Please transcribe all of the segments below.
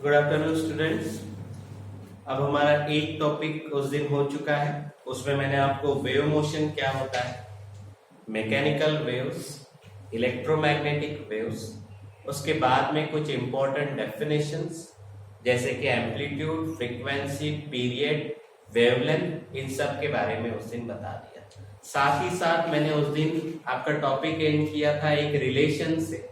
Good afternoon students. अब हमारा एक टॉपिक उस दिन हो चुका है, उसमें मैंने आपको वेव मोशन क्या होता है, मैकेनिकल वेव्स, इलेक्ट्रोमैग्नेटिक वेव्स, उसके बाद में कुछ इंपॉर्टेंट डेफिनेशंस जैसे कि एम्पलीट्यूड, फ्रीक्वेंसी, पीरियड, वेवलेंथ, इन सब के बारे में उस दिन बता दिया। साथ ही साथ मैंने उस दिन आपका टॉपिक एंड किया था एक रिलेशन से,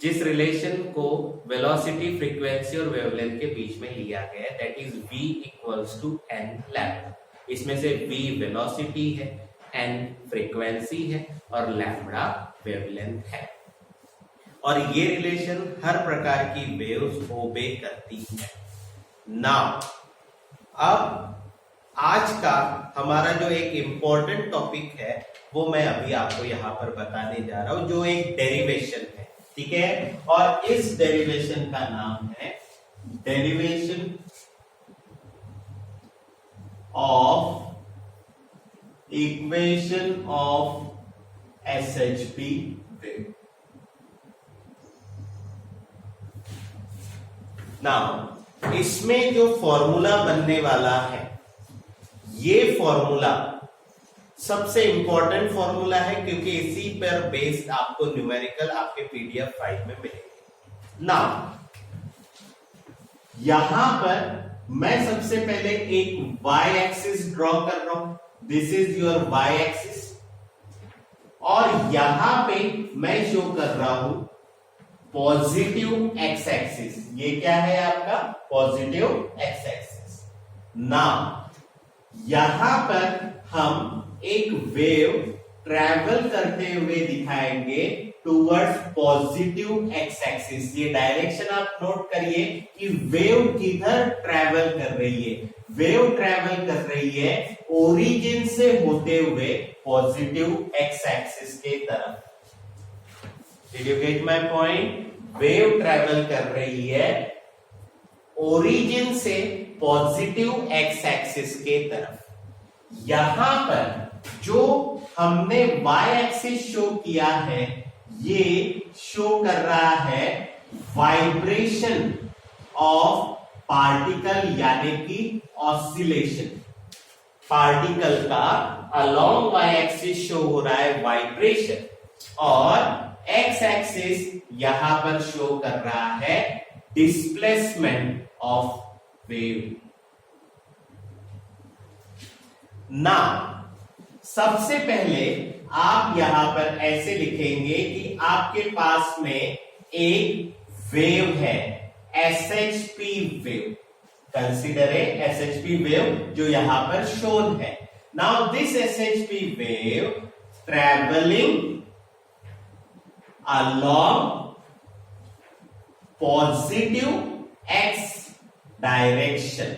जिस रिलेशन को वेलोसिटी, फ्रीक्वेंसी और वेवलेंथ के बीच में लिया गया, that is v equals to n lambda. इसमें से v वेलोसिटी है, n फ्रीक्वेंसी है और लैम्बडा वेवलेंथ है। और ये रिलेशन हर प्रकार की वेव्स ओबे करती है। नाउ अब आज का हमारा जो एक इंपॉर्टेंट टॉपिक है वो मैं अभी आपको यहां पर बताने जा रहा हूं, जो एक डेरिवेशन है, ठीक है। और इस डेरिवेशन का नाम है derivation of equation of SHP wave. Now इसमें जो फॉर्मूला बनने वाला है, ये फॉर्मूला सबसे इंपॉर्टेंट फॉर्मूला है, क्योंकि इसी पर बेस्ड आपको न्यूमेरिकल आपके पीडीएफ फाइल में मिलेगी। नाउ यहां पर मैं सबसे पहले एक वाई एक्सिस ड्रॉ कर रहा हूं, this is your y axis, और यहां पे मैं शो कर रहा हूं पॉजिटिव एक्स एक्सिस। ये क्या है आपका पॉजिटिव एक्स एक्सिस। नाउ यहां पर हम एक वेव ट्रैवल करते हुए दिखाएंगे टुवर्ड्स पॉजिटिव एक्स एक्सिस। ये डायरेक्शन आप नोट करिए कि वेव किधर ट्रैवल कर रही है। वेव ट्रैवल कर रही है ओरिजिन से होते हुए पॉजिटिव एक्स एक्सिस के तरफ। Did you get my point? Wave travel कर रही है ओरिजिन से पॉजिटिव एक्स एक्सिस के तरफ। यहां पर जो हमने y एक्सिस शो किया है, ये शो कर रहा है वाइब्रेशन ऑफ पार्टिकल, यानी कि ऑसिलेशन। पार्टिकल का अलोंग y एक्सिस शो हो रहा है वाइब्रेशन, और x एक्सिस यहां पर शो कर रहा है डिस्प्लेसमेंट ऑफ वेव। ना सबसे पहले आप यहां पर ऐसे लिखेंगे कि आपके पास में एक वेव है, SHP wave. Consider a SHP wave जो यहां पर शोन है। Now this SHP wave travelling along positive x direction,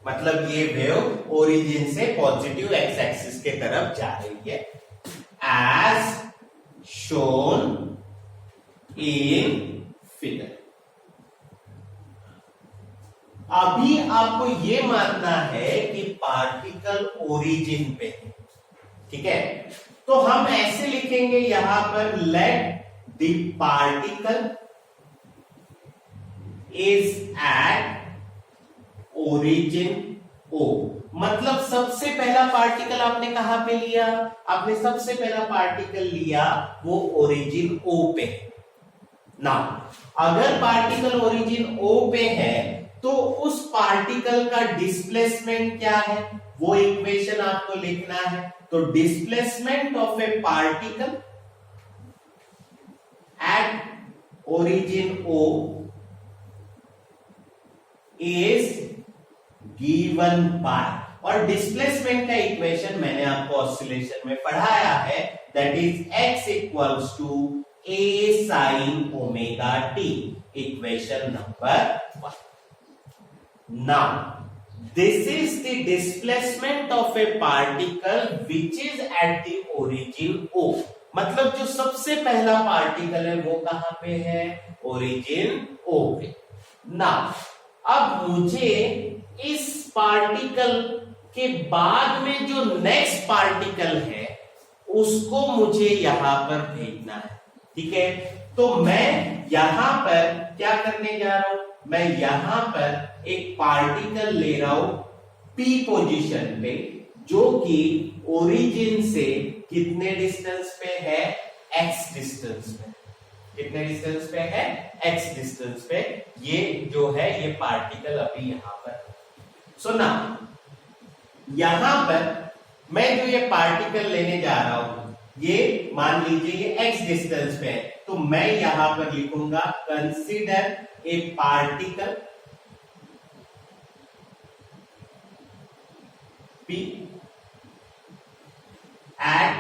मतलब ये वेव ओरिजिन से पॉजिटिव एक्स एक्सिस के तरफ जा रही है, एज शोन इन फिगर। अभी आपको ये मानना है कि पार्टिकल ओरिजिन पे है, ठीक है। तो हम ऐसे लिखेंगे यहां पर, let the particle is eight origin O। मतलब सबसे पहला पार्टिकल आपने कहां पे लिया? आपने सबसे पहला पार्टिकल लिया वो ओरिजिन O पे। ना अगर पार्टिकल ओरिजिन O पे है तो उस पार्टिकल का डिस्प्लेसमेंट क्या है, वो इक्वेशन आपको लिखना है। तो displacement of a particle at origin O is given by, और डिस्प्लेसमेंट का इक्वेशन मैंने आपको ऑसिलेशन में पढ़ाया है, that is x equals to a sin omega t, equation number 1। Now this is the displacement of a particle which is at the origin O। मतलब जो सबसे पहला पार्टिकल है वो कहां पे है? ओरिजिन O पे। नाउ अब मुझे इस पार्टिकल के बाद में जो नेक्स्ट पार्टिकल है उसको मुझे यहां पर भेजना है, ठीक है। तो मैं यहां पर क्या करने जा रहा हूं, मैं यहां पर एक पार्टिकल ले रहा हूं पी पोजीशन पे, जो कि ओरिजिन से कितने डिस्टेंस पे है, एक्स डिस्टेंस पे। कितने डिस्टेंस पे है, एक्स डिस्टेंस पे ये जो है ये पार्टिकल अभी यहां पर। सुना, यहां पर मैं जो ये पार्टिकल लेने जा रहा हूं, ये मान लीजिए ये एक्स डिस्टेंस पे है, तो मैं यहां पर लिखूंगा consider a particle P at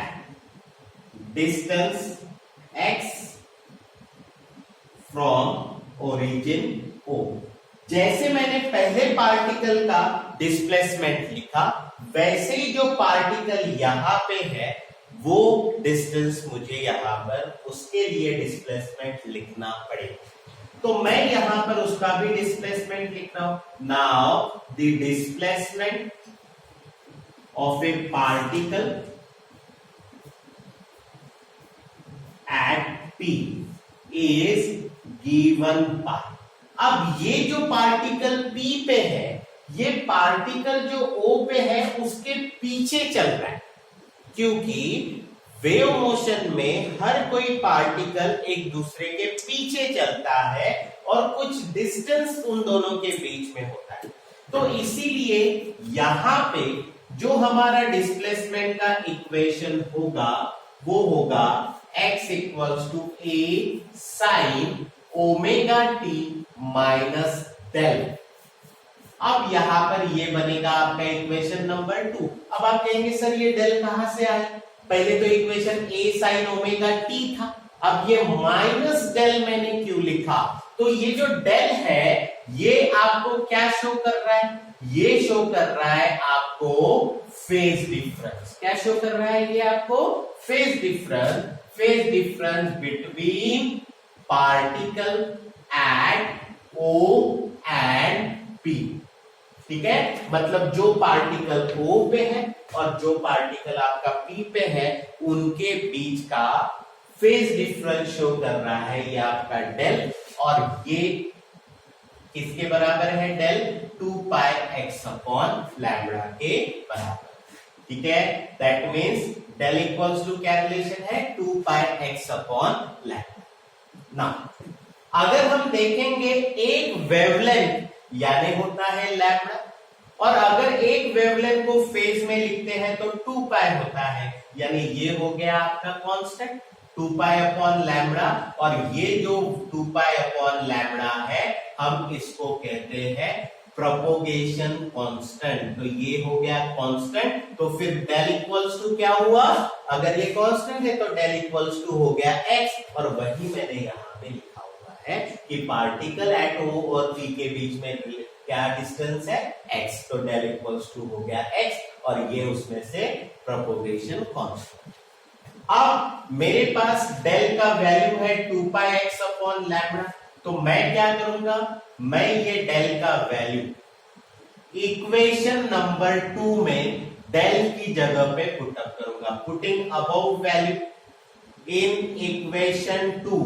distance x from origin O। जैसे मैंने पहले पार्टिकल का डिस्प्लेसमेंट लिखा, वैसे ही जो पार्टिकल यहां पे है वो डिस्टेंस मुझे यहां पर उसके लिए डिस्प्लेसमेंट लिखना पड़ेगा। तो मैं यहां पर उसका भी डिस्प्लेसमेंट लिख रहा हूं। Now the displacement of a particle at P is given by। अब ये जो पार्टिकल P पे है, ये पार्टिकल जो O पे है उसके पीछे चल रहा है, क्योंकि वेव मोशन में हर कोई पार्टिकल एक दूसरे के पीछे चलता है और कुछ डिस्टेंस उन दोनों के बीच में होता है। तो इसीलिए यहां पे जो हमारा डिस्प्लेसमेंट का इक्वेशन होगा वो होगा x equals to a sine omega t minus del. अब यहां पर ये बनेगा आपका इक्वेशन नंबर 2। अब आप कहेंगे सर ये डेल कहां से आया, पहले तो equation a sine omega T था, अब ये माइनस डेल मैंने क्यों लिखा, तो ये जो डेल है ये आपको क्या शो कर रहा है, ये शो कर रहा है आपको फेज डिफरेंस। क्या शो कर रहा है ये आपको, phase difference, phase difference between particle at O and P। ठीक है, मतलब जो पार्टिकल O पे है और जो पार्टिकल आपका P पे है उनके बीच का फेज डिफरेंस शो कर रहा है ये आपका डेल, और ये किसके बराबर है, del 2 pi x upon lambda के बराबर। ठीक है, that means del equals to क्या रिलेशन है, 2 pi x upon lambda. Now अगर हम देखेंगे एक वेवलेंथ यानी होता है लैम्बडा, और अगर एक वेवलेंथ को फेज में लिखते हैं तो 2 पाई होता है, यानी ये हो गया आपका कांस्टेंट 2 पाई अपॉन लैम्बडा, और ये जो 2 पाई अपॉन लैम्बडा है हम इसको कहते हैं प्रोपोगेशन कांस्टेंट। तो ये हो गया कांस्टेंट, तो फिर डेल इक्वल्स टू क्या हुआ, अगर ये कांस्टेंट है तो डेल इक्वल्स टू हो गया x, और वही मैंने यहां पे लिखा हुआ है कि पार्टिकल एट O और P के बीच में क्या डिस्टेंस है, x, तो डेल इक्वल्स टू हो गया x, और ये उसमें से प्रोपोगेशन कांस्टेंट। अब मेरे पास डेल का वैल्यू है 2 पाई x अपॉन लैम्बडा, तो मैं क्या करूंगा, मैं ये डेल का वैल्यू इक्वेशन नंबर 2 में डेल की जगह पे पुट अप करूंगा। Putting above value in equation 2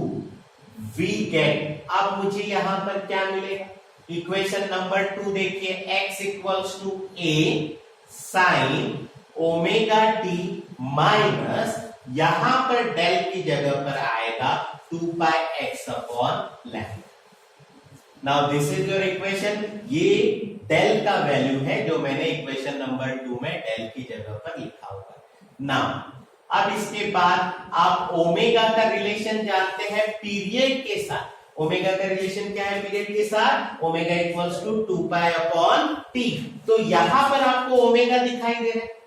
we get, अब मुझे यहां पर क्या मिलेगा, इक्वेशन नंबर 2 देखिए, x equals to a sine omega t minus, यहां पर डेल की जगह पर आएगा 2 pi x upon lambda. Now this is your equation, ये डेल का वैल्यू है जो मैंने इक्वेशन नंबर 2 में डेल की जगह पर लिखा हुआ है। नाउ अब इसके बाद आप ओमेगा का रिलेशन जानते हैं पीरियड के साथ। ओमेगा का रिलेशन क्या है पीरियड के साथ, omega equals to 2 pi upon t, तो यहां पर आपको ओमेगा दिखाई दे रहा है।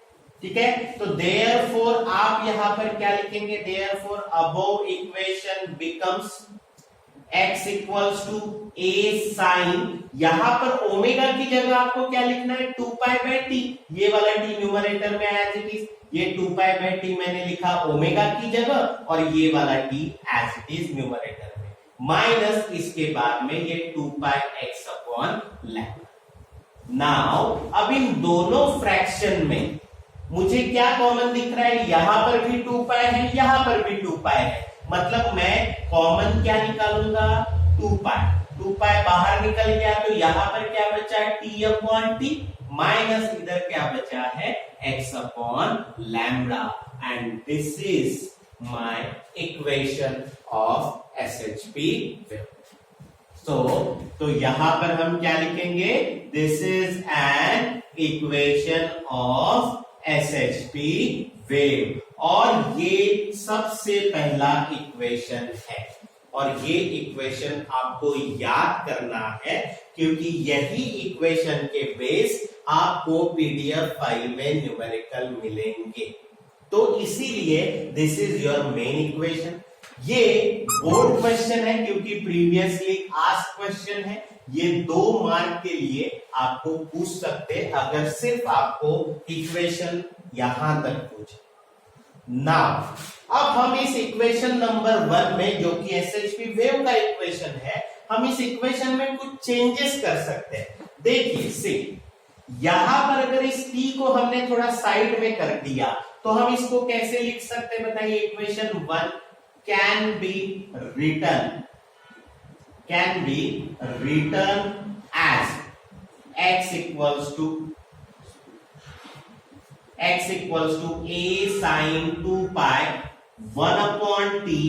ठीक है, तो देयरफॉर आप यहां पर क्या लिखेंगे, therefore above equation becomes x equals to a sine, यहां पर ओमेगा की जगह आपको क्या लिखना है, 2 पाई बाय टी, ये वाला टी न्यूमरेटर में एज इट इज, ये 2 पाई बाय टी मैंने लिखा ओमेगा की जगह, और ये वाला t as it is numerator में, माइनस इसके बाद में ये 2 pi x upon lambda. Now अब इन दोनों फ्रैक्शन में मुझे क्या कॉमन दिख रहा है, यहां पर भी 2 पाई है, यहां पर भी 2 पाई है, मतलब मैं कॉमन क्या निकालूंगा 2 पाई, 2 पाई बाहर निकल गया तो यहां पर क्या बचा है टी अपॉन टी माइनस इधर क्या बचा है x upon lambda and this is my equation of SHP wave. तो यहां पर हम क्या लिखेंगे, this is an equation of SHP wave और ये सबसे पहला इक्वेशन है और ये इक्वेशन आपको याद करना है क्योंकि यही इक्वेशन के बेस आपको पीडीएफ फाइल में न्यूमेरिकल मिलेंगे। तो इसीलिए this is your main equation. ये बोर्ड क्वेश्चन है क्योंकि प्रीवियसली आस्क्ड क्वेश्चन है। ये 2 मार्क के लिए आपको पूछ सकते हैं अगर सिर्फ आपको इक्वेशन यहां तक पूछे। नाउ अब हम इस इक्वेशन नंबर 1 में जो कि एसएचपी वेव का इक्वेशन है, हम इस इक्वेशन में कुछ चेंजेस कर सकते हैं। देखिए सी यहां पर अगर इस टी को हमने थोड़ा साइड में कर दिया तो हम इसको कैसे लिख सकते हैं बताइए। Equation 1 can be written as x equals to a sin 2 pi 1 upon t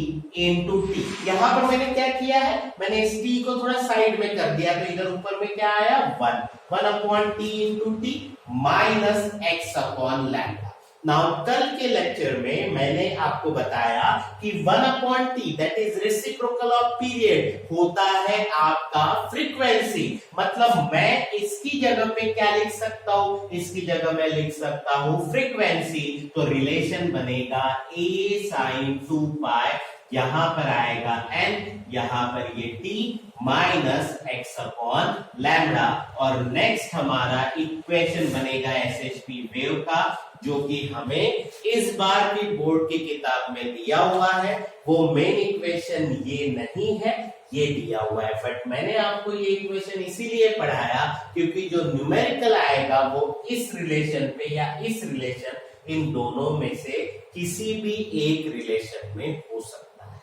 into t. यहां पर मैंने क्या किया है, मैंने इस टी को थोड़ा साइड में कर दिया तो इधर ऊपर में क्या आया 1 upon t into T minus x upon lambda. Now कल के लेक्चर में मैंने आपको बताया कि 1 upon T that is reciprocal of period होता है आपका फ्रीक्वेंसी। मतलब मैं इसकी जगह पे क्या लिख सकता हूं, इसकी जगह मैं लिख सकता हूं फ्रीक्वेंसी। तो रिलेशन बनेगा a sin 2 पाई, यहां पर आएगा n, यहां पर ये t minus x upon lambda. और नेक्स्ट हमारा इक्वेशन बनेगा एसएचपी वेव का जो कि हमें इस बार की बोर्ड की किताब में दिया हुआ है। वो मेन इक्वेशन ये नहीं है, ये दिया हुआ है, बट मैंने आपको ये इक्वेशन इसीलिए पढ़ाया क्योंकि जो न्यूमेरिकल आएगा वो इस रिलेशन पे या इस रिलेशन, इन दोनों में से किसी भी एक रिलेशन में हो सकता है।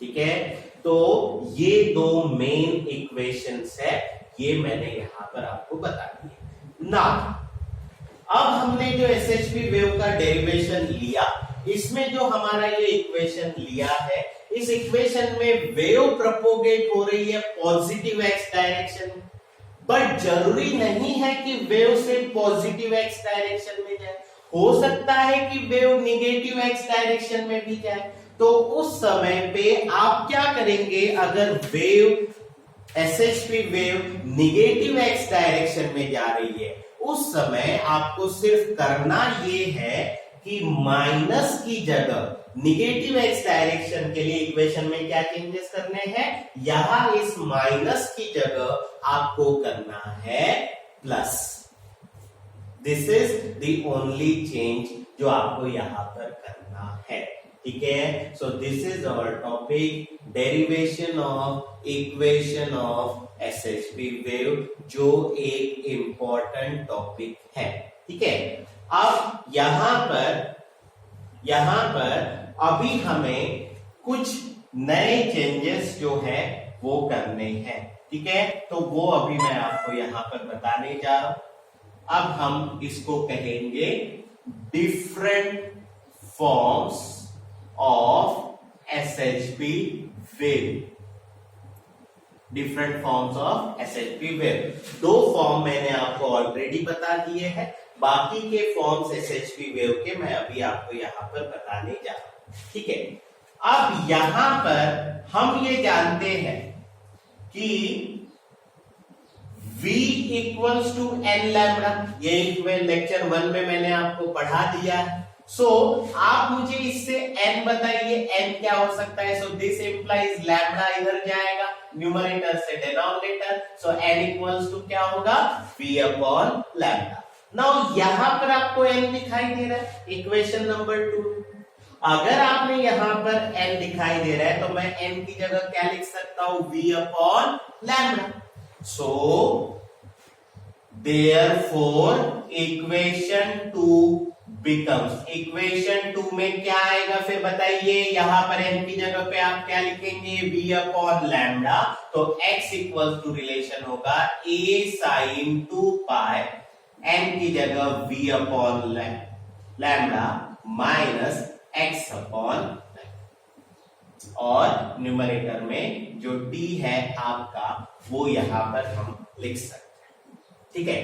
ठीक है, तो ये 2 मेन इक्वेशंस है, ये मैंने यहां पर आपको बता दिए। ना अब हमने जो एसएचपी वेव का डेरिवेशन लिया, इसमें जो हमारा ये इक्वेशन लिया है, इस इक्वेशन में वेव प्रोपोगेट हो रही है पॉजिटिव एक्स डायरेक्शन में, बट जरूरी नहीं है कि वेव से पॉजिटिव एक्स डायरेक्शन में जाए, हो सकता है कि वेव निगेटिव एक्स डायरेक्शन में भी जाए। तो उस समय पे आप क्या करेंगे, अगर wave SHP wave negative x direction में जा रही है, उस समय आपको सिर्फ करना ये है कि माइनस की जगह निगेटिव एक्स डायरेक्शन के लिए इक्वेशन में क्या चेंजेस करने हैं, यहां इस माइनस की जगह आपको करना है plus. This is the only change जो आपको यहां पर करना है। ठीक है, so this is our topic derivation of equation of SHP wave, जो एक इंपॉर्टेंट टॉपिक है। ठीक है, अब यहां पर अभी हमें कुछ नए चेंजेस जो है वो करने हैं। ठीक है, तो वो अभी मैं आपको यहां पर बताने जा रहा हूं। अब हम इसको कहेंगे different forms of SHP wave. Different forms of SHP wave, 2 form मैंने आपको ऑलरेडी बता दिए हैं, बाकी के फॉर्म्स एसएचपी वेव के मैं अभी आपको यहां पर बताने जा रहा हूं। ठीक है, अब यहां पर हम ये जानते हैं कि V equals to n lambda, ये लेक्चर 1 में मैंने आपको पढ़ा दिया है। सो आप मुझे इससे n बताइए, n क्या हो सकता है। सो दिस इंप्लाइज लैम्बडा इधर जाएगा न्यूमरेटर से denominator, so n equals to क्या होगा v अपॉन लैम्बडा। नाउ यहां पर आपको n दिखाई दे रहा है, इक्वेशन नंबर 2। अगर आपने यहां पर n दिखाई दे रहा है तो मैं n की जगह क्या लिख सकता हूं, v अपॉन लैम्बडा। सो therefore equation 2 बिकम्स, इक्वेशन 2 में क्या आएगा फिर बताइए, यहां पर n की जगह पे आप क्या लिखेंगे, v अपॉन लैम्डा, तो x इक्वल टू रिलेशन होगा a sin 2 पाई, n की जगह v upon lambda minus x upon, और न्यूमरेटर में जो d है आपका वो यहां पर हम लिख सकते हैं, ठीक है।